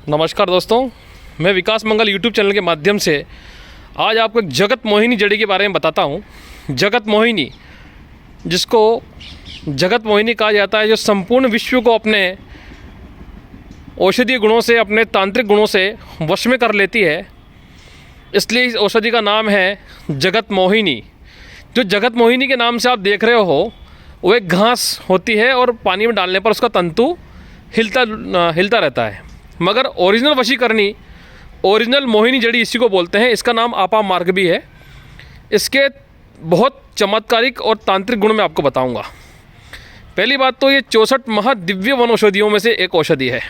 नमस्कार दोस्तों, मैं विकास मंगल यूट्यूब चैनल के माध्यम से आज आपको एक जगत मोहिनी जड़ी के बारे में बताता हूँ। जगत मोहिनी, जिसको जगत मोहिनी कहा जाता है, जो संपूर्ण विश्व को अपने औषधीय गुणों से, अपने तांत्रिक गुणों से वश में कर लेती है। इसलिए इस औषधि का नाम है जगत मोहिनी। जो जगत मोहिनी के नाम से आप देख रहे हो वो एक घास होती है और पानी में डालने पर उसका तंतु हिलता रहता है। मगर ओरिजिनल वशीकरणी, ओरिजिनल मोहिनी जड़ी इसी को बोलते हैं। इसका नाम आपा मार्ग भी है। इसके बहुत चमत्कारिक और तांत्रिक गुण मैं आपको बताऊंगा। पहली बात तो ये 64 महादिव्य वन औषधियों में से एक औषधि है।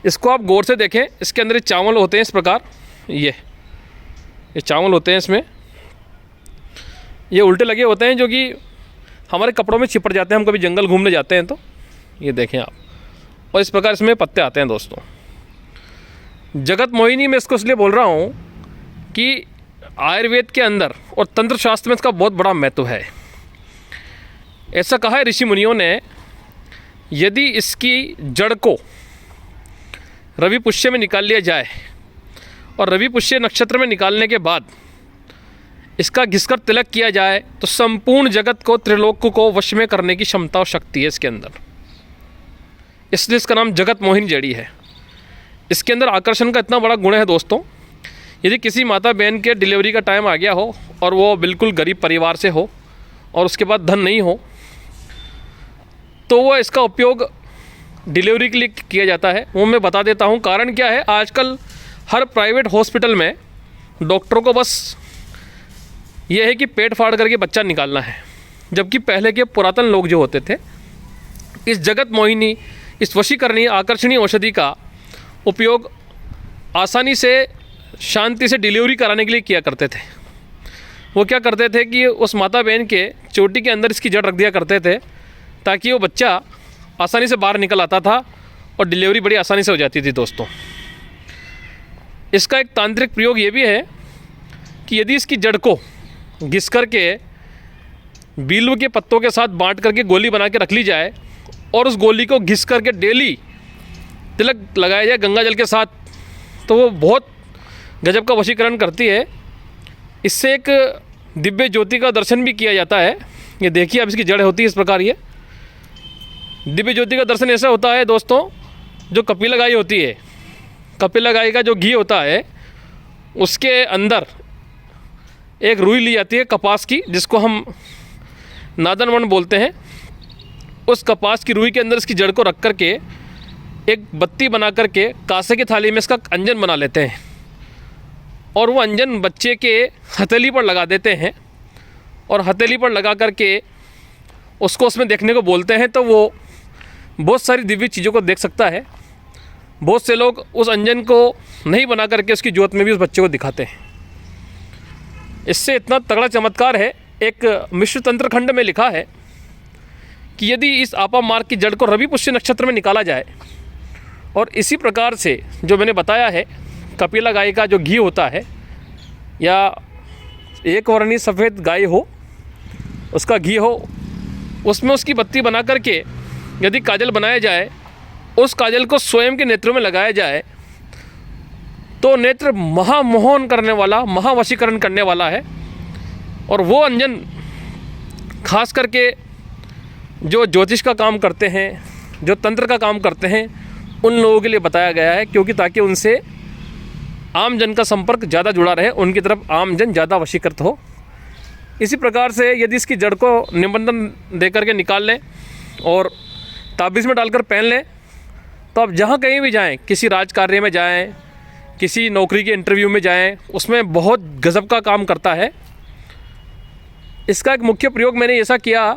इसको आप गौर से देखें। इसके अंदर चावल होते हैं इस प्रकार, ये चावल होते हैं। इसमें ये उल्टे लगे होते हैं जो कि हमारे कपड़ों में चिपट जाते हैं। हम कभी जंगल घूमने जाते हैं तो ये देखें आप, और इस प्रकार इसमें पत्ते आते हैं। दोस्तों, जगत मोहिनी मैं इसको इसलिए बोल रहा हूँ कि आयुर्वेद के अंदर और तंत्र शास्त्र में इसका बहुत बड़ा महत्व है। ऐसा कहा है ऋषि मुनियों ने, यदि इसकी जड़ को रवि पुष्य में निकाल लिया जाए और रवि पुष्य नक्षत्र में निकालने के बाद इसका घिसकर तिलक किया जाए तो संपूर्ण जगत को, त्रिलोक को वश में करने की क्षमता और शक्ति है इसके अंदर। इसलिए इसका नाम जगत मोहिनी जड़ी है। इसके अंदर आकर्षण का इतना बड़ा गुण है दोस्तों, यदि किसी माता बहन के डिलीवरी का टाइम आ गया हो और वो बिल्कुल गरीब परिवार से हो और उसके बाद धन नहीं हो, तो वो इसका उपयोग डिलीवरी के लिए किया जाता है। वो मैं बता देता हूँ कारण क्या है। आजकल हर प्राइवेट हॉस्पिटल में डॉक्टरों को बस ये है कि पेट फाड़ करके बच्चा निकालना है, जबकि पहले के पुरातन लोग जो होते थे इस जगत मोहिनी, इस वशीकरणीय आकर्षणीय औषधि का उपयोग आसानी से, शांति से डिलीवरी कराने के लिए किया करते थे। वो क्या करते थे कि उस माता बहन के चोटी के अंदर इसकी जड़ रख दिया करते थे ताकि वो बच्चा आसानी से बाहर निकल आता था और डिलीवरी बड़ी आसानी से हो जाती थी। दोस्तों, इसका एक तांत्रिक प्रयोग ये भी है कि यदि इसकी जड़ को घिस करके बीलू के पत्तों के साथ बांट करके गोली बना के रख ली जाए और उस गोली को घिस करके डेली तिलक लगाया जाए गंगा जल के साथ, तो वो बहुत गजब का वशीकरण करती है। इससे एक दिव्य ज्योति का दर्शन भी किया जाता है। ये देखिए, अब इसकी जड़ होती है इस प्रकार। ये दिव्य ज्योति का दर्शन ऐसा होता है दोस्तों, जो कपिला गाय होती है, कपिला गाय का जो घी होता है उसके अंदर एक रुई ली जाती है कपास की, जिसको हम नादन वन बोलते हैं। उस कपास की रुई के अंदर इसकी जड़ को रख करके एक बत्ती बना करके कांसे की थाली में इसका अंजन बना लेते हैं और वो अंजन बच्चे के हथेली पर लगा देते हैं और हथेली पर लगा करके उसको उसमें देखने को बोलते हैं, तो वो बहुत सारी दिव्य चीज़ों को देख सकता है। बहुत से लोग उस अंजन को नहीं बना करके उसकी ज्योत में भी उस बच्चे को दिखाते हैं। इससे इतना तगड़ा चमत्कार है। एक मिश्र तंत्र खंड में लिखा है कि यदि इस आपा मार्ग की जड़ को रवि पुष्य नक्षत्र में निकाला जाए और इसी प्रकार से जो मैंने बताया है, कपिला गाय का जो घी होता है या एक वर्णी सफ़ेद गाय हो, उसका घी हो, उसमें उसकी बत्ती बना करके यदि काजल बनाया जाए, उस काजल को स्वयं के नेत्रों में लगाया जाए, तो नेत्र महामोहन करने वाला, महावशीकरण करने वाला है। और वो अंजन खास करके जो ज्योतिष का काम करते हैं, जो तंत्र का काम करते हैं, उन लोगों के लिए बताया गया है, क्योंकि ताकि उनसे आम जन का संपर्क ज़्यादा जुड़ा रहे, उनकी तरफ आम जन ज़्यादा वशीकृत हो। इसी प्रकार से यदि इसकी जड़ को निबंधन दे करके निकाल लें और ताबीज़ में डालकर पहन लें, तो आप जहाँ कहीं भी जाएं, किसी राजकार्य में जाएं, किसी नौकरी के इंटरव्यू में जाएं, उसमें बहुत गजब का काम करता है। इसका एक मुख्य प्रयोग मैंने ऐसा किया,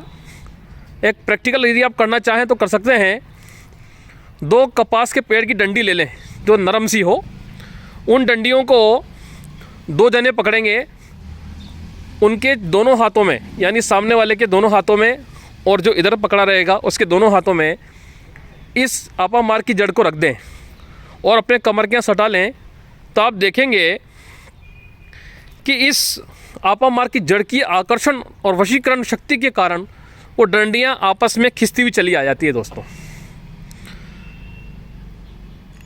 एक प्रैक्टिकल यदि आप करना चाहें तो कर सकते हैं। 2 कपास के पेड़ की डंडी ले लें जो नरम सी हो। उन डंडियों को 2 जने पकड़ेंगे, उनके दोनों हाथों में, यानी सामने वाले के दोनों हाथों में और जो इधर पकड़ा रहेगा उसके दोनों हाथों में इस आपा मार्ग की जड़ को रख दें और अपने कमर के यहाँ सटा लें। तो आप देखेंगे कि इस आपा मार्ग की जड़ की आकर्षण और वशीकरण शक्ति के कारण वो डंडियाँ आपस में खिंचती हुई चली आ जाती है। दोस्तों,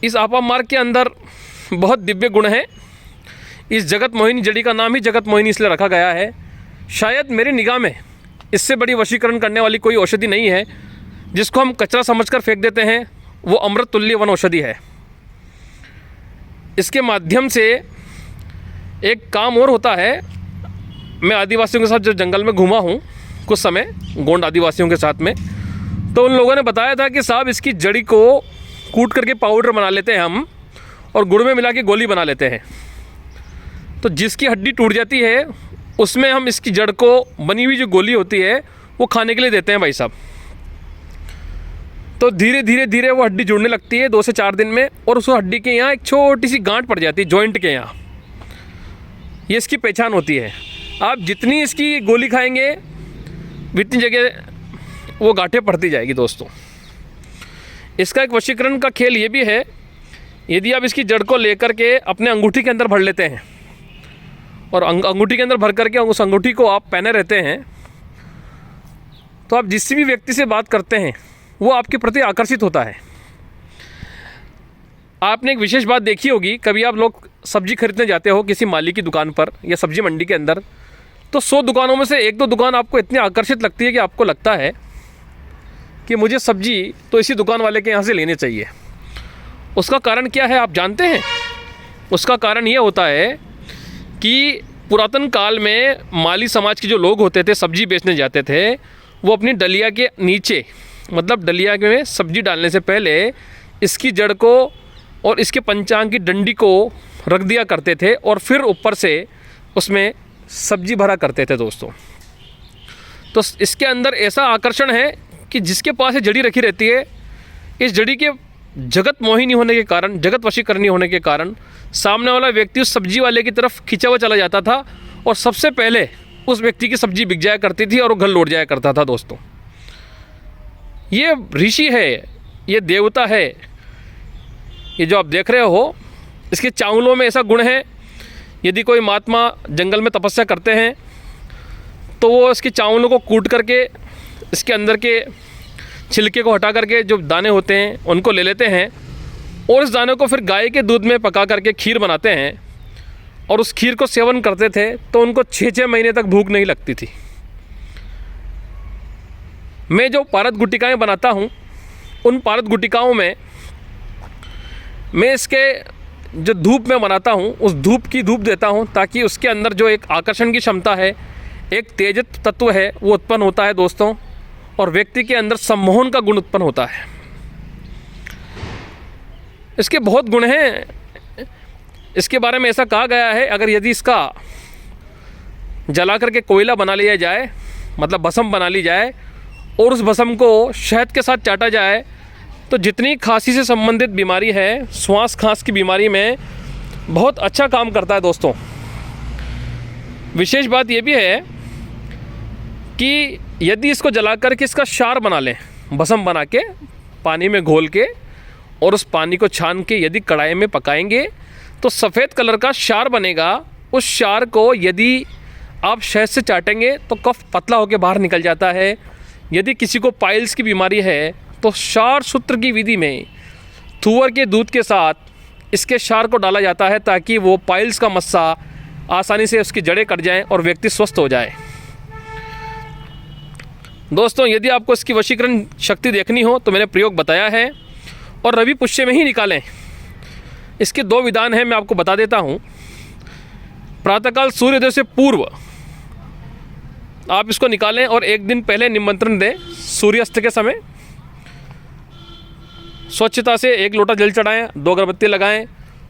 इस आपा मार्ग के अंदर बहुत दिव्य गुण हैं। इस जगत मोहिनी जड़ी का नाम ही जगत मोहिनी इसलिए रखा गया है। शायद मेरी निगाह में इससे बड़ी वशीकरण करने वाली कोई औषधि नहीं है। जिसको हम कचरा समझकर फेंक देते हैं वो अमृत तुल्य वन औषधि है। इसके माध्यम से एक काम और होता है। मैं आदिवासियों के साथ जब जंगल में घूमा हूँ कुछ समय, गोंड आदिवासियों के साथ में, तो उन लोगों ने बताया था कि साहब इसकी जड़ी को कूट करके पाउडर बना लेते हैं हम, और गुड़ में मिला के गोली बना लेते हैं। तो जिसकी हड्डी टूट जाती है उसमें हम इसकी जड़ को बनी हुई जो गोली होती है वो खाने के लिए देते हैं भाई साहब। तो धीरे धीरे धीरे वो हड्डी जुड़ने लगती है 2 से 4 दिन में, और उस हड्डी के यहाँ एक छोटी सी गांठ पड़ जाती है जॉइंट के यहाँ। ये इसकी पहचान होती है। आप जितनी इसकी गोली खाएंगे उतनी जगह वो गांठें पड़ती जाएगी दोस्तों। इसका एक वशीकरण का खेल ये भी है, यदि आप इसकी जड़ को लेकर के अपने अंगूठी के अंदर भर लेते हैं और अंगूठी के अंदर भर करके उस अंगूठी को आप पहने रहते हैं, तो आप जिस भी व्यक्ति से बात करते हैं वो आपके प्रति आकर्षित होता है। आपने एक विशेष बात देखी होगी, कभी आप लोग सब्जी खरीदने जाते हो किसी माली की दुकान पर या सब्जी मंडी के अंदर, तो 100 दुकानों में से 1-2 दुकान आपको इतनी आकर्षित लगती है कि आपको लगता है कि मुझे सब्जी तो इसी दुकान वाले के यहाँ से लेनी चाहिए। उसका कारण क्या है आप जानते हैं? उसका कारण ये होता है कि पुरातन काल में माली समाज के जो लोग होते थे, सब्जी बेचने जाते थे, वो अपनी डलिया के नीचे, मतलब डलिया में सब्जी डालने से पहले इसकी जड़ को और इसके पंचांग की डंडी को रख दिया करते थे और फिर ऊपर से उसमें सब्जी भरा करते थे दोस्तों। तो इसके अंदर ऐसा आकर्षण है कि जिसके पास ये जड़ी रखी रहती है, इस जड़ी के जगत मोहिनी होने के कारण, जगत वशीकरणी होने के कारण सामने वाला व्यक्ति उस सब्जी वाले की तरफ खिंचा हुआ चला जाता था और सबसे पहले उस व्यक्ति की सब्जी बिक जाया करती थी और वो घर लौट जाया करता था दोस्तों। ये ऋषि है, ये देवता है, ये जो आप देख रहे हो, इसके चावलों में ऐसा गुण है। यदि कोई महात्मा जंगल में तपस्या करते हैं तो वो इसके चावलों को कूट करके इसके अंदर के छिलके को हटा करके जो दाने होते हैं उनको ले लेते हैं और इस दाने को फिर गाय के दूध में पका करके खीर बनाते हैं और उस खीर को सेवन करते थे तो उनको 6-6 महीने तक भूख नहीं लगती थी। मैं जो पारद गुटिकाएँ बनाता हूँ, उन पारद गुटिकाओं में मैं इसके जो धूप में बनाता हूँ उस धूप की धूप देता हूँ ताकि उसके अंदर जो एक आकर्षण की क्षमता है, एक तेजत तत्व है, वो उत्पन्न होता है दोस्तों, और व्यक्ति के अंदर सम्मोहन का गुण उत्पन्न होता है। इसके बहुत गुण हैं। इसके बारे में ऐसा कहा गया है, अगर यदि इसका जला करके कोयला बना लिया जाए, मतलब भस्म बना ली जाए और उस भस्म को शहद के साथ चाटा जाए तो जितनी खांसी से संबंधित बीमारी है, श्वास खांस की बीमारी में बहुत अच्छा काम करता है दोस्तों। विशेष बात यह भी है कि यदि इसको जला करके इसका क्षार बना लें, भस्म बना के पानी में घोल के और उस पानी को छान के यदि कढ़ाई में पकाएंगे तो सफ़ेद कलर का क्षार बनेगा। उस क्षार को यदि आप शहद से चाटेंगे तो कफ पतला होकर बाहर निकल जाता है। यदि किसी को पाइल्स की बीमारी है तो क्षार सूत्र की विधि में तुअर के दूध के साथ इसके क्षार को डाला जाता है ताकि वो पाइल्स का मस्सा आसानी से उसकी जड़ें कट जाएं और व्यक्ति स्वस्थ हो जाए। दोस्तों, यदि आपको इसकी वशीकरण शक्ति देखनी हो तो मैंने प्रयोग बताया है और रवि पुष्य में ही निकालें। इसके 2 विधान हैं, मैं आपको बता देता हूँ। प्रातःकाल सूर्योदय से पूर्व आप इसको निकालें और 1 दिन पहले निमंत्रण दें सूर्यास्त के समय। स्वच्छता से 1 लोटा जल चढ़ाएं, 2 अगरबत्ती लगाएं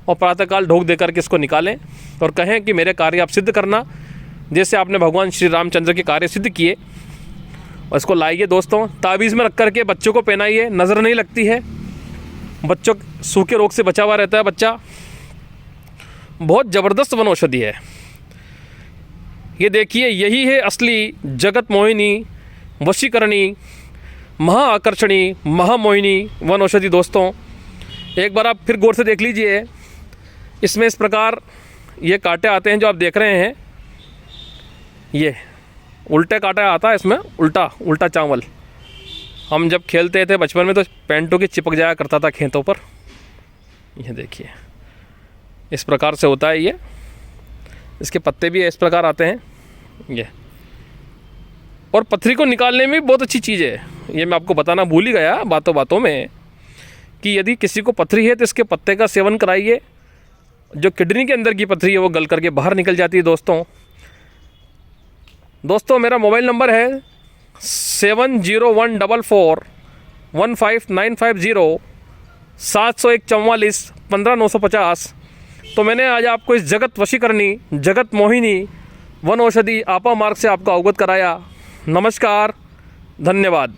और प्रातःकाल ढोक दे करके इसको निकालें और कहें कि मेरे कार्य आप सिद्ध करना, जैसे आपने भगवान श्री रामचंद्र के कार्य सिद्ध किए। और इसको लाइए दोस्तों, ताबीज़ में रख करके बच्चों को पहनाइए, नज़र नहीं लगती है, बच्चों सूखे रोग से बचा हुआ रहता है बच्चा। बहुत ज़बरदस्त वनौषधि है ये। देखिए, यही है असली जगत मोहिनी, वशीकरणी, महाआकर्षणी, महामोहिनी वनौषधि दोस्तों। एक बार आप फिर गौर से देख लीजिए। इसमें इस प्रकार ये कांटे आते हैं जो आप देख रहे हैं, ये उल्टे कांटा आता है इसमें, उल्टा चावल। हम जब खेलते थे बचपन में तो पैंटों की चिपक जाया करता था खेतों पर। ये देखिए इस प्रकार से होता है ये। इसके पत्ते भी इस प्रकार आते हैं ये। और पथरी को निकालने में भी बहुत अच्छी चीज़ है, ये मैं आपको बताना भूल ही गया बातों बातों में, कि यदि किसी को पथरी है तो इसके पत्ते का सेवन कराइए। जो किडनी के अंदर की पथरी है वो गल करके बाहर निकल जाती है। दोस्तों मेरा मोबाइल नंबर है 7014415950 7014415 तो मैंने आज आपको इस जगत वशीकरणी, जगत मोहिनी वन औषधि आपा मार्ग से आपको अवगत कराया। नमस्कार, धन्यवाद।